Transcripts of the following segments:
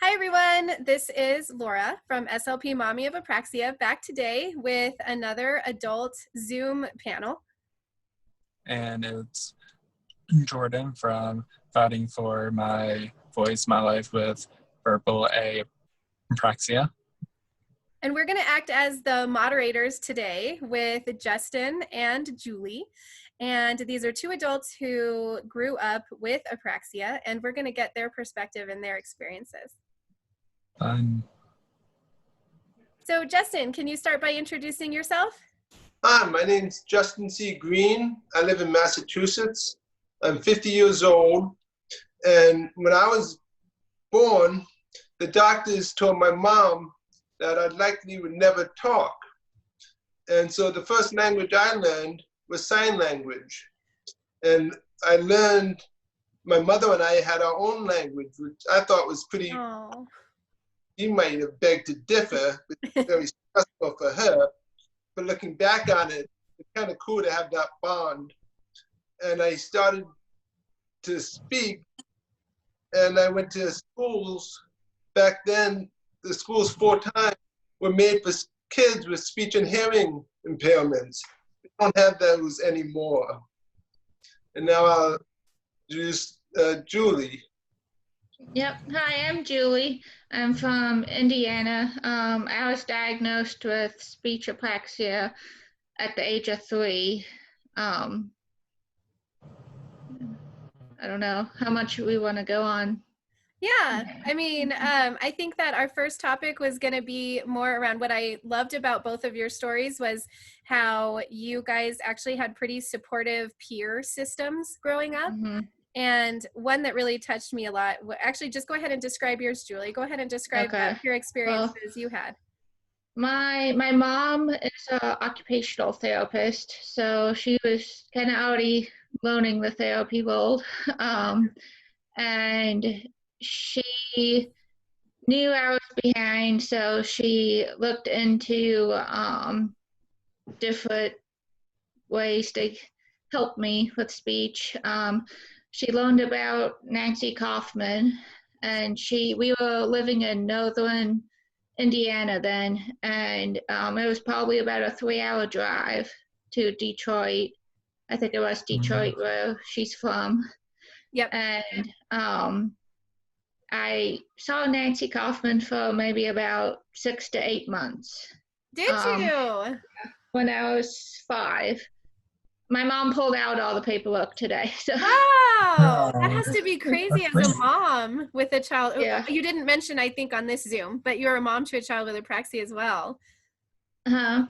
Hi everyone, this is Laura from SLP Mommy of Apraxia, back today with another adult Zoom panel. And it's Jordan from Fighting for My Voice, My Life with Verbal Apraxia. And we're going to act as the moderators today with Justin and Julie. And these are two adults who grew up with apraxia, and we're going to get their perspective and their experiences. Fun. So Justin, can you start by introducing yourself? Hi, my name's Justin C. Green. I live in Massachusetts. I'm 50 years old. And when I was born, the doctors told my mom that I likely would never talk. And so the first language I learned was sign language. And I learned, my mother and I had our own language, which I thought was pretty, Aww. She might have begged to differ, but it was very stressful for her. But looking back on it, it's kind of cool to have that bond. And I started to speak, and I went to schools. Back then, the schools 4 times were made for kids with speech and hearing impairments. We don't have those anymore. And now I'll introduce Julie. Yep. Hi, I'm Julie. I'm from Indiana. I was diagnosed with speech apraxia at the age of 3. I don't know how much we want to go on. Yeah, I mean, I think that our first topic was going to be more around what I loved about both of your stories was how you guys actually had pretty supportive peer systems growing up. Mm-hmm. And one that really touched me a lot, actually just go ahead and describe yours, Julie. Go ahead and describe your experiences you had. My mom is an occupational therapist, so she was kind of already learning the therapy world. And she knew I was behind, so she looked into different ways to help me with speech. She learned about Nancy Kaufman, and we were living in northern Indiana then, and it was probably about a 3-hour drive to Detroit. I think it was Detroit where she's from. Yep. And I saw Nancy Kaufman for maybe about 6 to 8 months. Did you? When I was 5. My mom pulled out all the paperwork today. So. Wow, that has to be crazy as a mom with a child. Yeah. You didn't mention, I think, on this Zoom, but you're a mom to a child with apraxia as well. Uh-huh.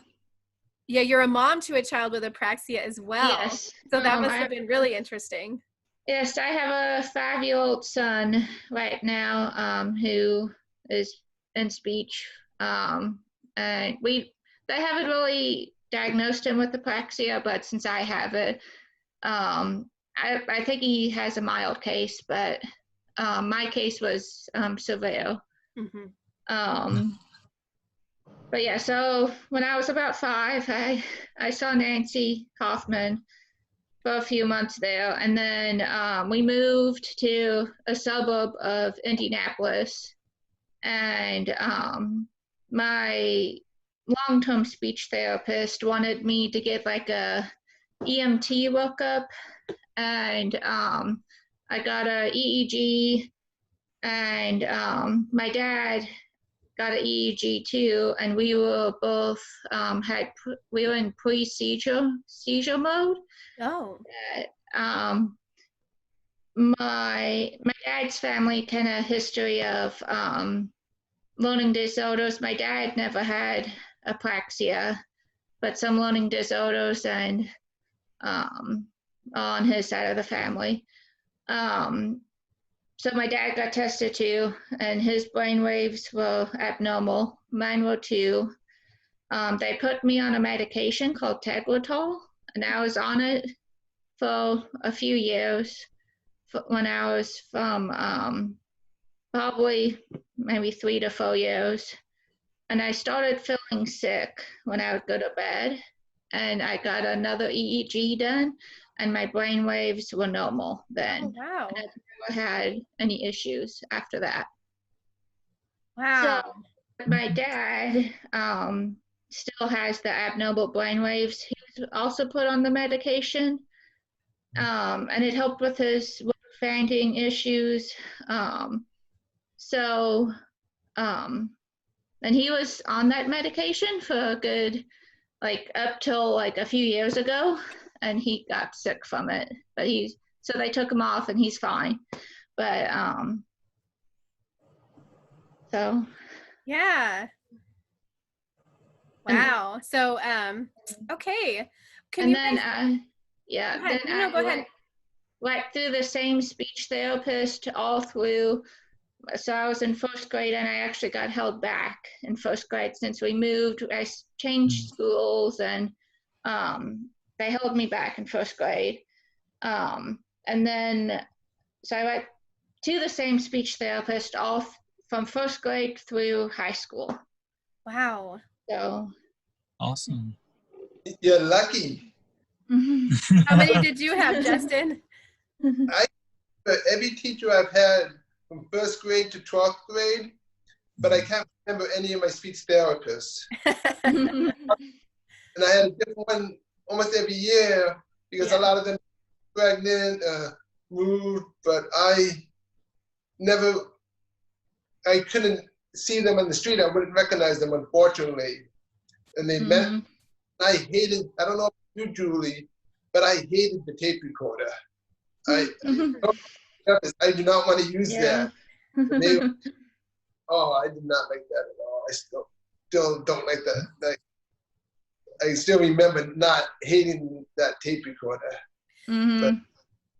Yeah, you're a mom to a child with apraxia as well. Yes. So that must have been really interesting. Yes, I have a 5-year-old son right now who is in speech. And they haven't really diagnosed him with apraxia, but since I have it, I think he has a mild case, but my case was severe. Mm-hmm. But yeah, so when I was about 5, I saw Nancy Kaufman for a few months there, and then we moved to a suburb of Indianapolis, and my long-term speech therapist wanted me to get like a EMT workup, and I got a EEG, and my dad got an EEG too, and we were both we were in seizure mode. Oh. My dad's family kind of history of learning disorders. My dad never had apraxia, but some learning disorders and on his side of the family. So my dad got tested too, and his brain waves were abnormal. Mine were too. They put me on a medication called Tegretol, and I was on it for a few years when I was from probably maybe 3 to 4 years. And I started feeling sick when I would go to bed, and I got another EEG done, and my brain waves were normal then. Oh, wow. And I've never had any issues after that. Wow. So my dad still has the abnormal brainwaves. He was also put on the medication, and it helped with his fainting issues. So, and he was on that medication for a good, like up till like a few years ago, and he got sick from it. But so they took him off, and he's fine. But so Yeah. Wow. So, okay. Can and you then guys, yeah, go ahead. then No, go ahead. went through the same speech therapist all through. So I was in first grade, and I actually got held back in first grade since we moved. I changed schools, and they held me back in first grade. And then, so I went to the same speech therapist all from first grade through high school. Wow. So Awesome. You're lucky. How many did you have, Justin? Every teacher I've had from first grade to 12th grade, but I can't remember any of my speech therapists. And I had a different one almost every year because a lot of them were pregnant, moved, but I couldn't see them on the street. I wouldn't recognize them, unfortunately. And they meant, I hated, I don't know about you, Julie, but I hated the tape recorder. I do not want to use that. I did not like that at all. I still don't like that. Like, I still remember not hating that tape recorder.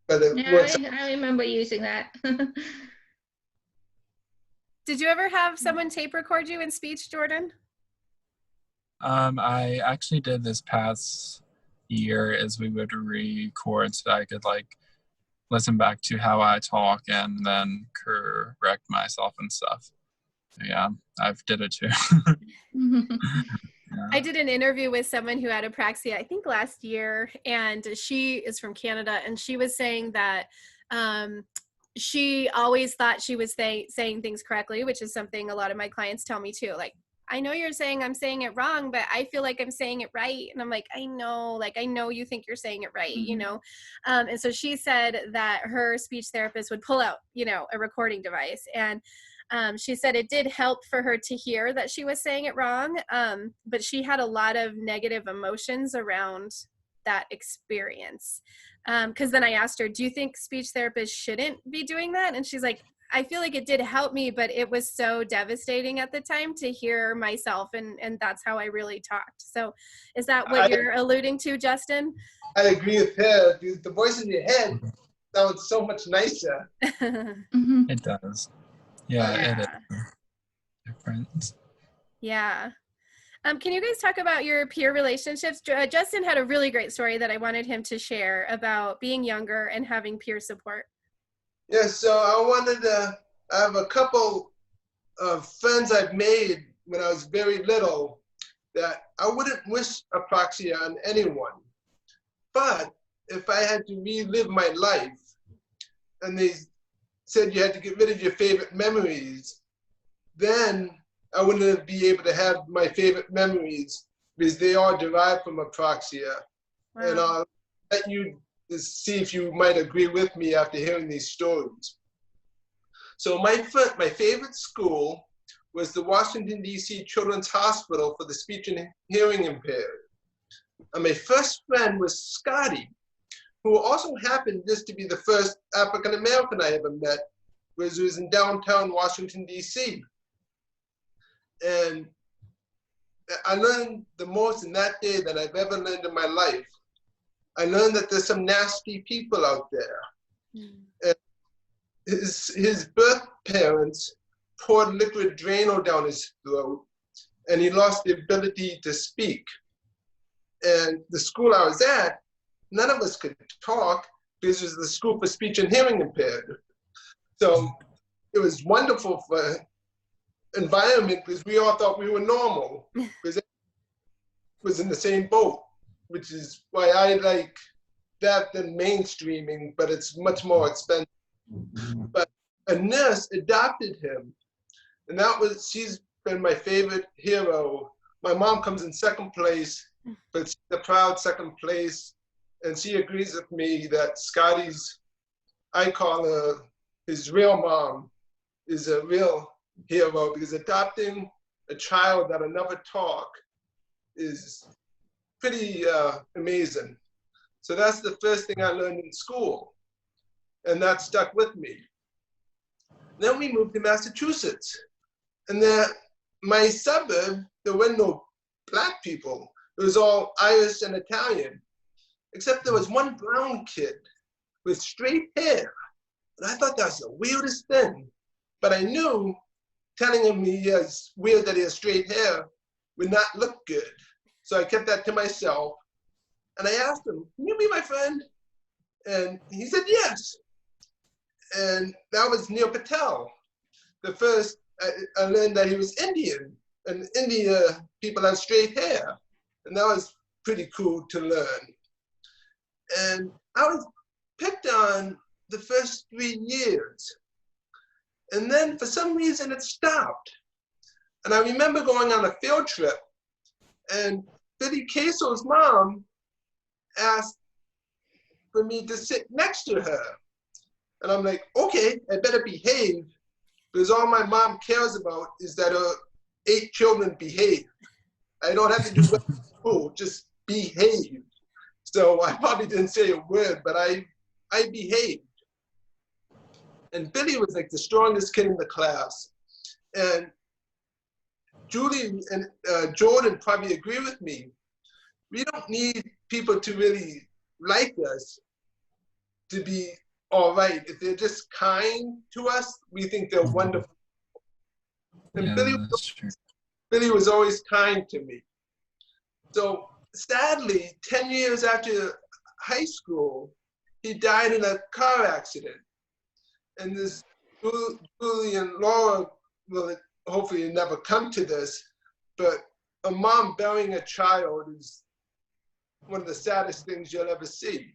But it works. I remember using that. Did you ever have someone tape record you in speech, Jordan? I actually did this past year as we would record so that I could like listen back to how I talk and then correct myself and stuff. So, yeah, I've did it too. Yeah. I did an interview with someone who had apraxia, I think last year, and she is from Canada, and she was saying that she always thought she was saying things correctly, which is something a lot of my clients tell me too. Like, I know you're saying I'm saying it wrong, but I feel like I'm saying it right. And I'm like, I know you think you're saying it right, you know? And so she said that her speech therapist would pull out, a recording device. And she said it did help for her to hear that she was saying it wrong, but she had a lot of negative emotions around that experience. Because then I asked her, do you think speech therapists shouldn't be doing that? And she's like, I feel like it did help me, but it was so devastating at the time to hear myself, and that's how I really talked. So is that what you're alluding to, Justin? I agree with her. The voice in your head sounds so much nicer. It does. Yeah, it is different. Yeah. Can you guys talk about your peer relationships? Justin had a really great story that I wanted him to share about being younger and having peer support. Yeah, so I have a couple of friends I've made when I was very little that I wouldn't wish apraxia on anyone. But if I had to relive my life, and they said you had to get rid of your favorite memories, then I wouldn't be able to have my favorite memories because they are derived from apraxia. Wow. And I'll let you see if you might agree with me after hearing these stories. So my favorite school was the Washington, D.C. Children's Hospital for the Speech and Hearing Impaired. And my first friend was Scotty, who also happened just to be the first African-American I ever met, which was in downtown Washington, D.C. And I learned the most in that day that I've ever learned in my life. I learned that there's some nasty people out there. And his birth parents poured liquid Drano down his throat, and he lost the ability to speak. And the school I was at, none of us could talk because it was the school for speech and hearing impaired. So it was wonderful for environment because we all thought we were normal because it was in the same boat, which is why I like that than mainstreaming, but it's much more expensive. But a nurse adopted him, And she's been my favorite hero. My mom comes in second place, but she's the proud second place. And she agrees with me that Scotty's, I call her his real mom, is a real hero, because adopting a child that'll never talk is pretty amazing. So that's the first thing I learned in school, and that stuck with me. Then we moved to Massachusetts, and my suburb, there were no Black people. It was all Irish and Italian, except there was one brown kid with straight hair. And I thought that was the weirdest thing. But I knew telling him it's weird that he has straight hair would not look good. So I kept that to myself. And I asked him, can you be my friend? And he said, yes. And that was Neil Patel. The first, I learned that he was Indian. And India, people have straight hair. And that was pretty cool to learn. And I was picked on the first 3 years. And then for some reason it stopped. And I remember going on a field trip, and Billy Queso's mom asked for me to sit next to her. And I'm like, okay, I better behave, because all my mom cares about is that her 8 children behave. I don't have to do well in school, just behave. So I probably didn't say a word, but I behaved. And Billy was like the strongest kid in the class. And Julie and Jordan probably agree with me. We don't need people to really like us to be all right. If they're just kind to us, we think they're wonderful. And Yeah, that's true. Billy was always kind to me. So sadly, 10 years after high school, he died in a car accident. And this Julie and Laura will hopefully never come to this, but a mom burying a child is one of the saddest things you'll ever see.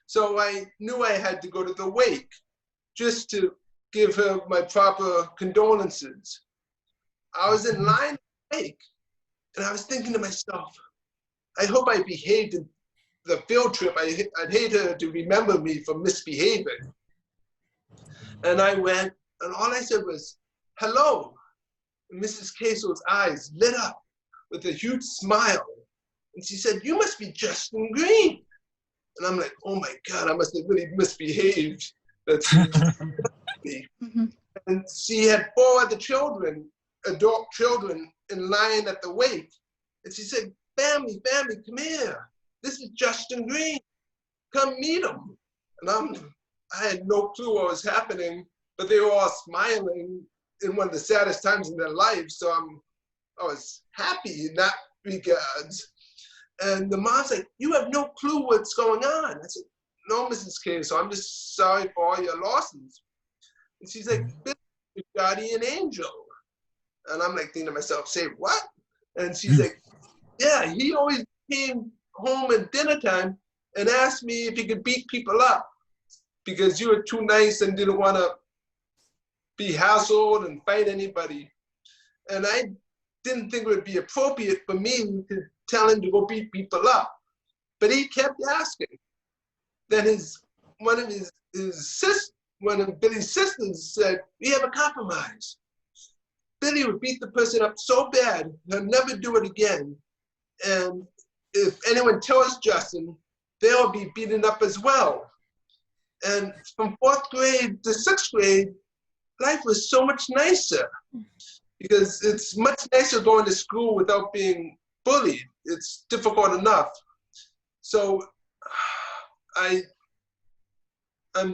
So I knew I had to go to the wake just to give her my proper condolences. I was in line at the wake, and I was thinking to myself, I hope I behaved in the field trip. I'd hate her to remember me for misbehaving. And I went, and all I said was, hello. And Mrs. Queso's eyes lit up with a huge smile. And she said, you must be Justin Green. And I'm like, oh my God, I must have really misbehaved. That's me. And she had 4 other children, adult children, in line at the wake. And she said, family, come here. This is Justin Green. Come meet him. And I had no clue what was happening, but they were all smiling in one of the saddest times in their life. So I was happy in that regards. And the mom's like, you have no clue what's going on. I said, no, Mrs. Queso, I'm just sorry for all your losses. And she's like, your guardian angel. And I'm like thinking to myself, say what? And she's like, yeah, he always came home at dinner time and asked me if he could beat people up because you were too nice and didn't want to be hassled and fight anybody. And I didn't think it would be appropriate for me to tell him to go beat people up. But he kept asking. Then one of Billy's sisters said, we have a compromise. Billy would beat the person up so bad, he'll never do it again. And if anyone tells Justin, they'll be beaten up as well. And from 4th grade to 6th grade, life was so much nicer because it's much nicer going to school without being bullied. It's difficult enough. So I'm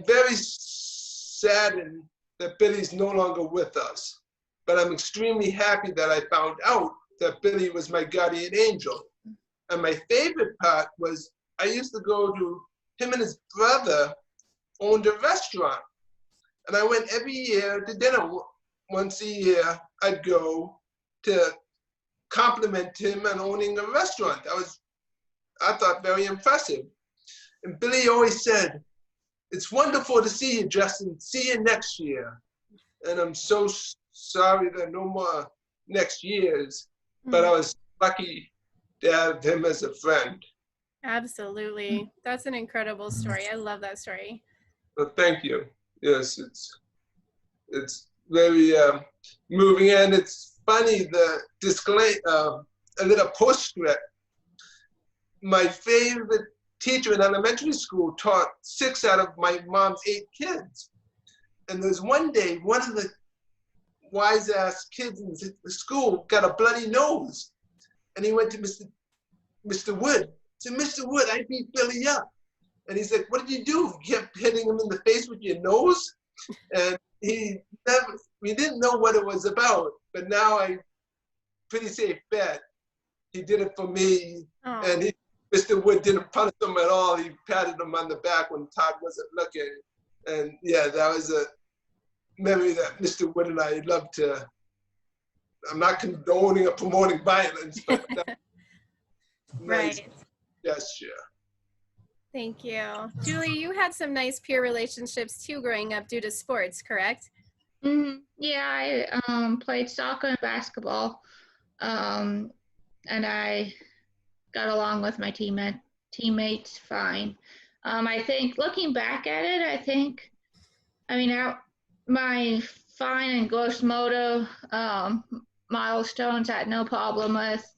very saddened that Billy's no longer with us, but I'm extremely happy that I found out that Billy was my guardian angel. And my favorite part was I used to go to, him and his brother owned a restaurant. And I went every year to dinner. Once a year, I'd go to compliment him on owning a restaurant. That was, I thought, very impressive. And Billy always said, it's wonderful to see you, Justin. See you next year. And I'm so sorry there are no more next years, but I was lucky to have him as a friend. Absolutely. That's an incredible story. I love that story. Well, thank you. Yes, it's very moving, and it's funny, the disclaimer, a little postscript. My favorite teacher in elementary school taught 6 out of my mom's 8 kids. And there's one day, one of the wise ass kids in the school got a bloody nose. And he went to Mr. Wood. Said, Mr. Wood, I beat Billy up. And he's like, what did you do? You kept hitting him in the face with your nose? And we didn't know what it was about, but now I pretty safe bet he did it for me. Oh. And Mr. Wood didn't punish him at all. He patted him on the back when Todd wasn't looking. And yeah, that was a memory that Mr. Wood and I love to. I'm not condoning or promoting violence, but right. Nice gesture. Thank you. Julie, you had some nice peer relationships too growing up due to sports, correct? Mm-hmm. Yeah, I played soccer and basketball, and I got along with my teammates fine. I think looking back at it, my fine and gross motor milestones I had no problem with.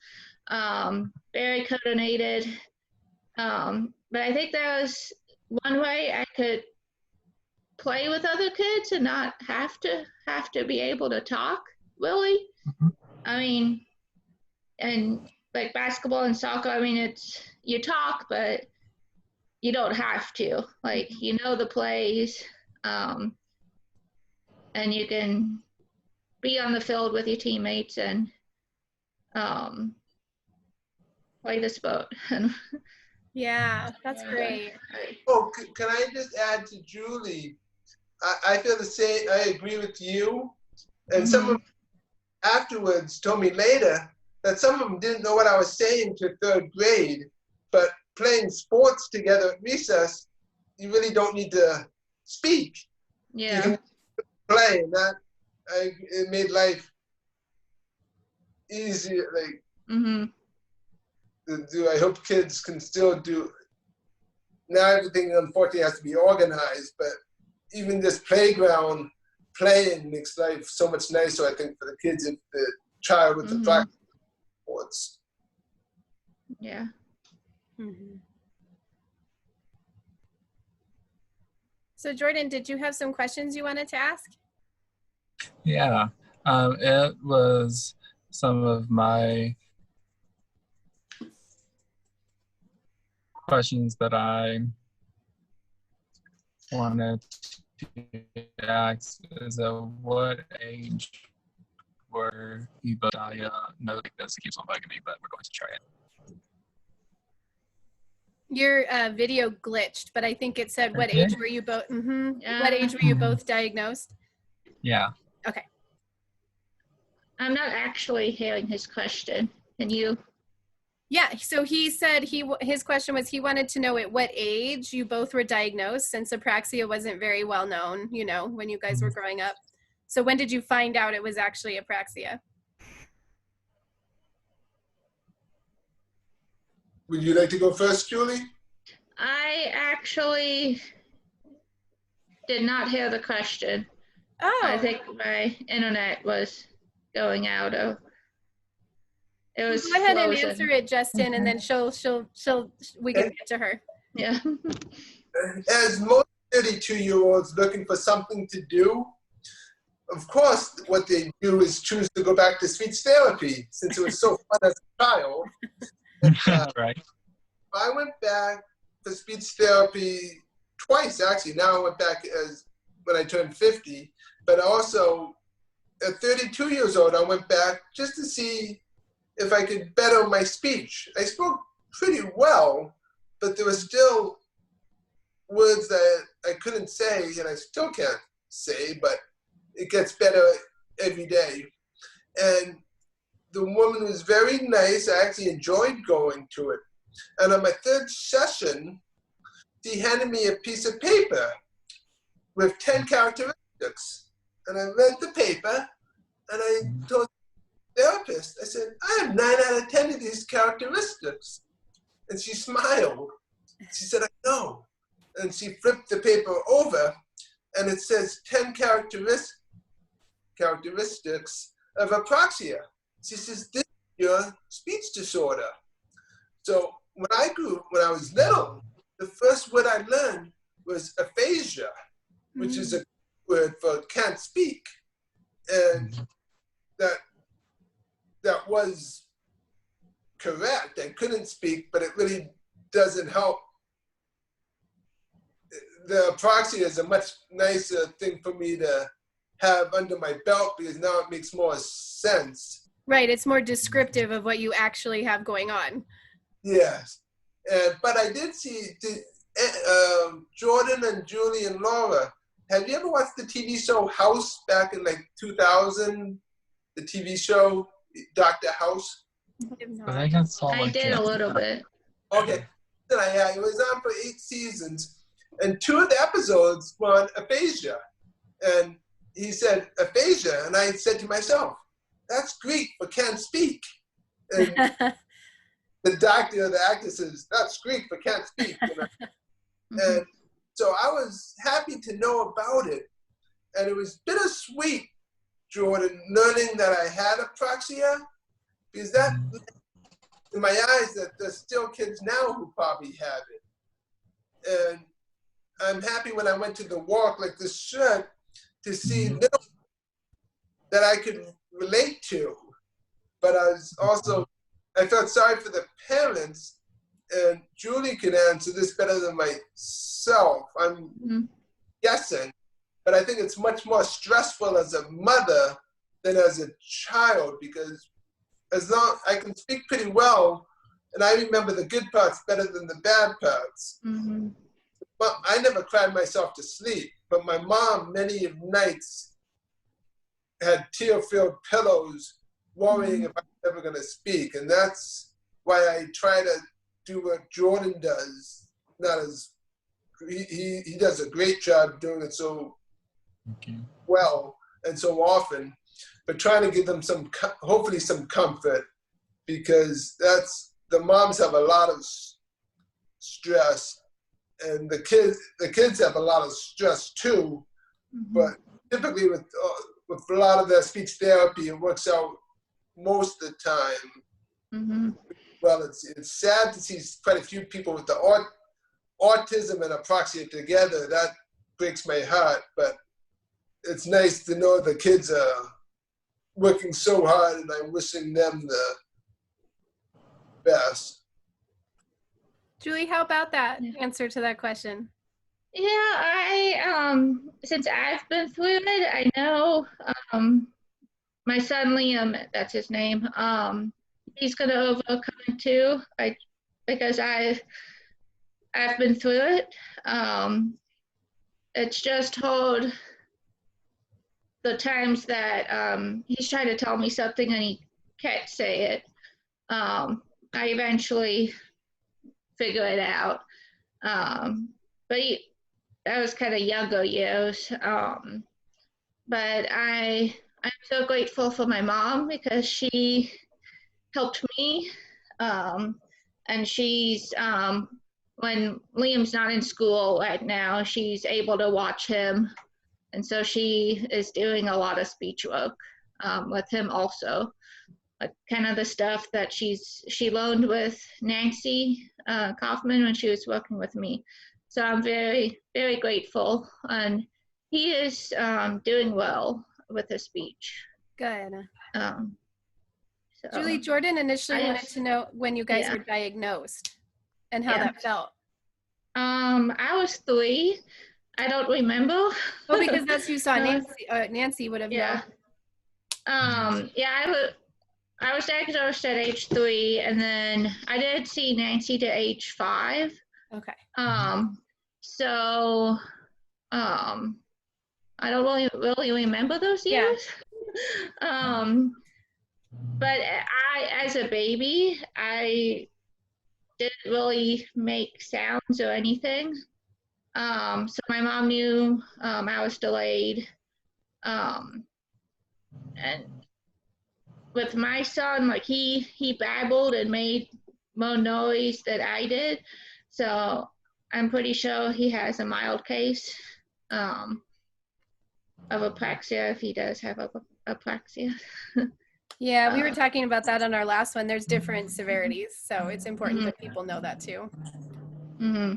Very coordinated. But I think that was one way I could play with other kids and not have to be able to talk, really. I mean, and like basketball and soccer, it's you talk, but you don't have to. Like, you know the plays, and you can be on the field with your teammates and play the sport. Yeah, that's great. Oh, can I just add to Julie? I feel the same. I agree with you. And some of them afterwards told me later that some of them didn't know what I was saying to 3rd grade, but playing sports together at recess, you really don't need to speak. Yeah. You can play, and it made life easier. Like, I hope kids can still do. Now everything unfortunately has to be organized, but even this playground playing makes life so much nicer, I think, for the kids if the child with the practice sports. Yeah. So Jordan, did you have some questions you wanted to ask? Yeah, it was some of my questions that I wanted to ask is at what age were you both no, this keeps on bugging me, but we're going to try it. Your video glitched, but I think it said what age were you both what age were you both diagnosed? Yeah. Okay. I'm not actually hearing his question. Can you? Yeah, so he said his question was he wanted to know at what age you both were diagnosed, since apraxia wasn't very well known, when you guys were growing up. So when did you find out it was actually apraxia? Would you like to go first, Julie? I actually did not hear the question. Oh. I think my internet was going out. It was go ahead frozen. And answer it, Justin, and then we can get to her. Yeah. As most 32-year-olds looking for something to do, of course, what they do is choose to go back to speech therapy since it was so fun as a child. Right. I went back for speech therapy twice, actually. Now I went back when I turned 50, but also at 32 years old, I went back just to see if I could better my speech. I spoke pretty well, but there were still words that I couldn't say, and I still can't say, but it gets better every day. And the woman was very nice. I actually enjoyed going to it. And on my 3rd session, she handed me a piece of paper with 10 characteristics. And I read the paper, And I told the therapist, I said, I have 9 out of 10 of these characteristics. And she smiled. She said, I know. And she flipped the paper over, and it says 10 characteristics of apraxia. She says, this is your speech disorder. So when I was little, the first word I learned was aphasia, which is a word for can't speak. And that was correct. I couldn't speak, but it really doesn't help. The apraxia is a much nicer thing for me to have under my belt because now it makes more sense. Right, it's more descriptive of what you actually have going on. Yes, but I did see Jordan and Julie and Laura. Have you ever watched the TV show House back in like 2000? The TV show Dr. House. I think it's all I like did a little bit. Okay, it was on for 8 seasons, and 2 of the episodes were on aphasia. And he said aphasia, and I said to myself, "That's Greek for can't speak." And the doctor, the actor says, "That's Greek for can't speak." You know? And so I was happy to know about it, and it was bittersweet, Jordan, learning that I had apraxia, because that, in my eyes, that there's still kids now who probably have it. And I'm happy when I went to the walk, like this shirt, to see little that I could relate to. But I felt sorry for the parents, and Julie can answer this better than myself. I'm guessing, but I think it's much more stressful as a mother than as a child, because as long I can speak pretty well, and I remember the good parts better than the bad parts. But I never cried myself to sleep, but my mom many nights had tear-filled pillows worrying if I was ever going to speak. And that's why I try to do what Jordan does. Not as he does a great job doing it so well and so often, but trying to give them hopefully some comfort, because the moms have a lot of stress, and the kids have a lot of stress too. But typically with a lot of their speech therapy, it works out most of the time. Well, it's sad to see quite a few people with the autism and apraxia together. That breaks my heart, but it's nice to know the kids are working so hard, and I'm wishing them the best. Julie, how about that answer to that question? Yeah, I since I've been through it, I know my son Liam, that's his name, he's gonna overcome it too. Because I've been through it. It's just hard the times that he's trying to tell me something and he can't say it. I eventually figure it out. But that was kind of younger years. But I'm so grateful for my mom, because she helped me. And she's, when Liam's not in school right now, she's able to watch him. And so she is doing a lot of speech work with him also. Kind of the stuff that she learned with Nancy Kaufman when she was working with me. So I'm very, very grateful. And he is doing well with his speech. Good. So, Julie, Jordan initially wanted to know when you guys were diagnosed and how that felt. I was 3. I don't remember. Oh, because that's who saw Nancy. Nancy would have known. I was diagnosed at age 3, and then I did see Nancy to age 5. Okay. So I don't really remember those years. But as a baby, I didn't really make sounds or anything. So my mom knew I was delayed. And with my son, like he babbled and made more noise than I did. So I'm pretty sure he has a mild case of apraxia if he does have apraxia. Yeah, we were talking about that on our last one. There's different severities, so it's important that people know that too. Mm-hmm.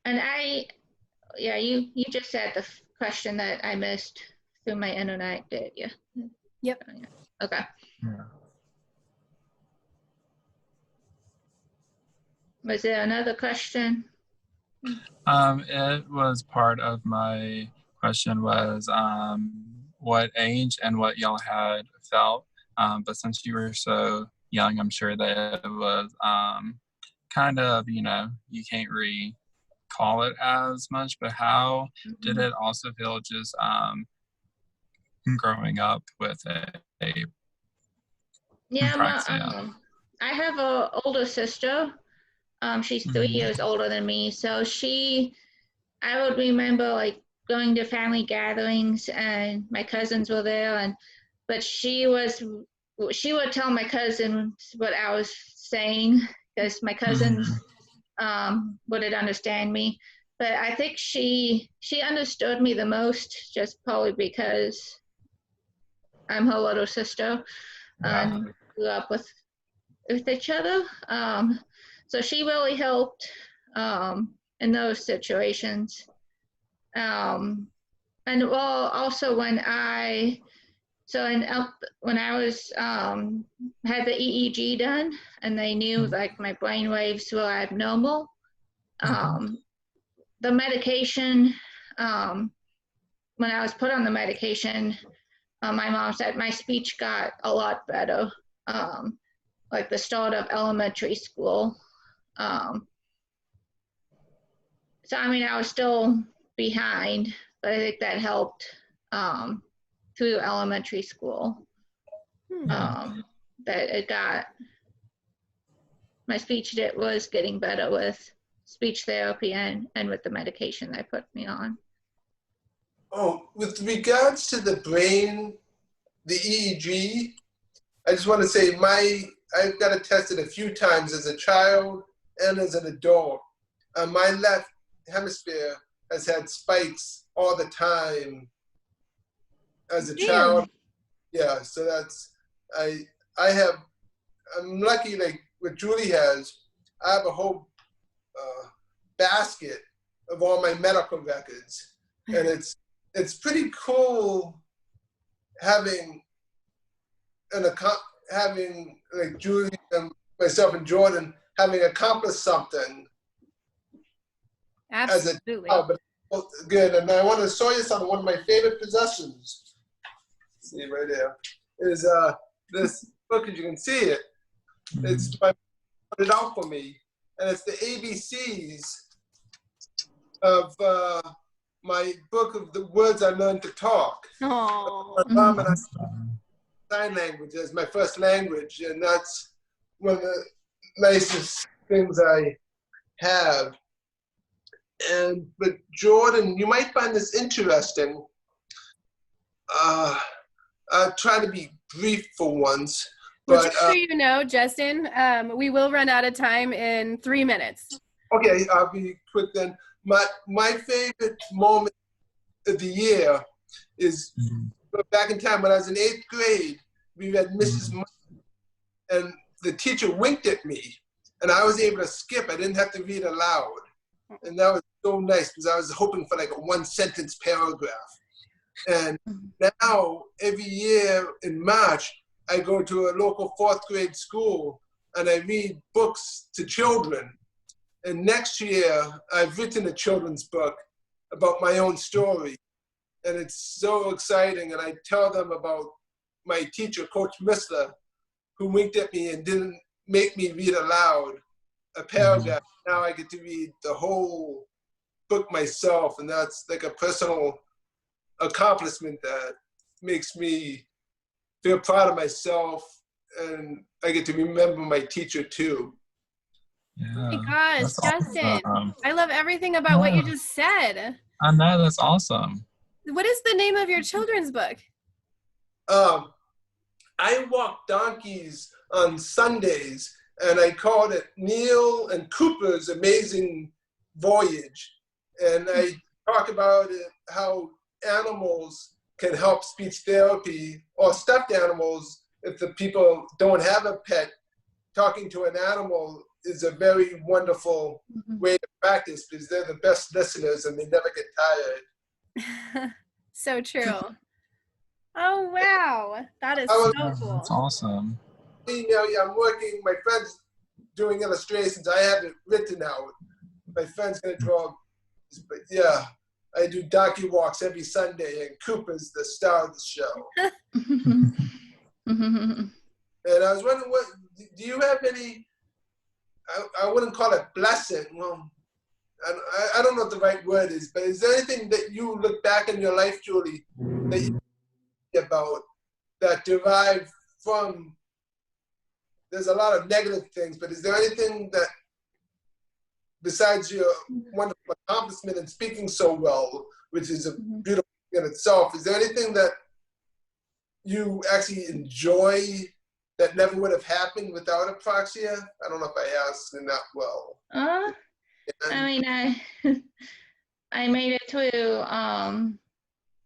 And you just said the question that I missed through my internet, did you? Yep. Okay. Yeah. Was there another question? It was part of my question was what age and what y'all had felt. But since you were so young, I'm sure that it was kind of, you can't recall it as much, but how did it also feel just growing up with a apraxia? I have an older sister. She's 3 years older than me. So I would remember like going to family gatherings and my cousins were there, but she would tell my cousins what I was saying because my cousins wouldn't understand me. But I think she understood me the most, just probably because I'm her little sister and grew up with each other. So she really helped in those situations. And well, also when I was had the EEG done and they knew like my brain waves were abnormal, the medication, when I was put on the medication, my mom said my speech got a lot better, like the start of elementary school. So I mean, I was still behind, but I think that helped through elementary school. That it got, my speech was getting better with speech therapy and with the medication they put me on. Oh, with regards to the brain, the EEG, I just want to say I've got it tested a few times as a child and as an adult. My left hemisphere has had spikes all the time as a child. Yeah, so that's, I'm lucky like what Julie has. I have a whole basket of all my medical records, and it's pretty cool having like Julie and myself and Jordan having accomplished something. Absolutely. But good. And I want to show you something. One of my favorite possessions, see right there, is this book. As you can see it, it's put it out for me, and it's the ABCs of my book of the words I learned to talk. Oh. My mom and I sign language as my first language, and that's one of the nicest things I have. But Jordan, you might find this interesting. I'll try to be brief for once. Well, just so you know, Justin, we will run out of time in 3 minutes. Okay, I'll be quick then. My favorite moment of the year is back in time when I was in 8th grade. We read Mrs. Munson, and the teacher winked at me, and I was able to skip. I didn't have to read aloud. And that was so nice because I was hoping for like a 1-sentence paragraph. And now every year in March, I go to a local 4th grade school and I read books to children. And next year, I've written a children's book about my own story. And it's so exciting. And I tell them about my teacher, Coach Missler, who winked at me and didn't make me read aloud a paragraph. Now I get to read the whole book myself, and that's like a personal accomplishment that makes me feel proud of myself, and I get to remember my teacher too. Yeah, oh my gosh, that's Justin, awesome. I love everything about what you just said. I know, that's awesome. What is the name of your children's book? I walk donkeys on Sundays, and I called it Neil and Cooper's Amazing Voyage. And I talk about it, how animals can help speech therapy, or stuffed animals. If the people don't have a pet, talking to an animal is a very wonderful way to practice, because they're the best listeners and they never get tired. So true. Oh, wow. That is Oh, so cool. That's awesome. I'm working, my friend's doing illustrations. I have it written out. My friend's going to draw. But yeah, I do donkey walks every Sunday, and Cooper's the star of the show. And I was wondering, what do you have any, I wouldn't call it blessing. Well, I don't know what the right word is, but is there anything that you look back in your life, Julie, that you think about that derive from, there's a lot of negative things, but is there anything that, besides your wonderful accomplishment in speaking so well, which is a beautiful thing in itself, is there anything that you actually enjoy that never would have happened without Apraxia? I don't know if I asked it that well. I mean, I made it to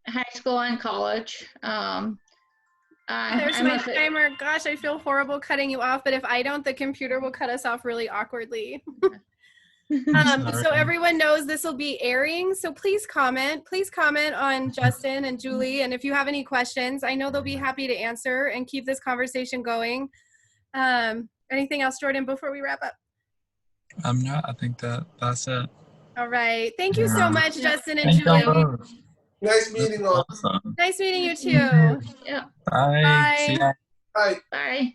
high school and college. There's my timer. Gosh, I feel horrible cutting you off, but if I don't, the computer will cut us off really awkwardly. So everyone knows this will be airing, so please comment on Justin and Julie, and if you have any questions, I know they'll be happy to answer and keep this conversation going. Anything else, Jordan, before we wrap up? No, I think that's it. All right, thank you so much, Justin and Thank y'all Julie. both. Nice meeting all. Awesome. Nice meeting you too. Yeah. Bye. Bye. See ya. Bye. Bye.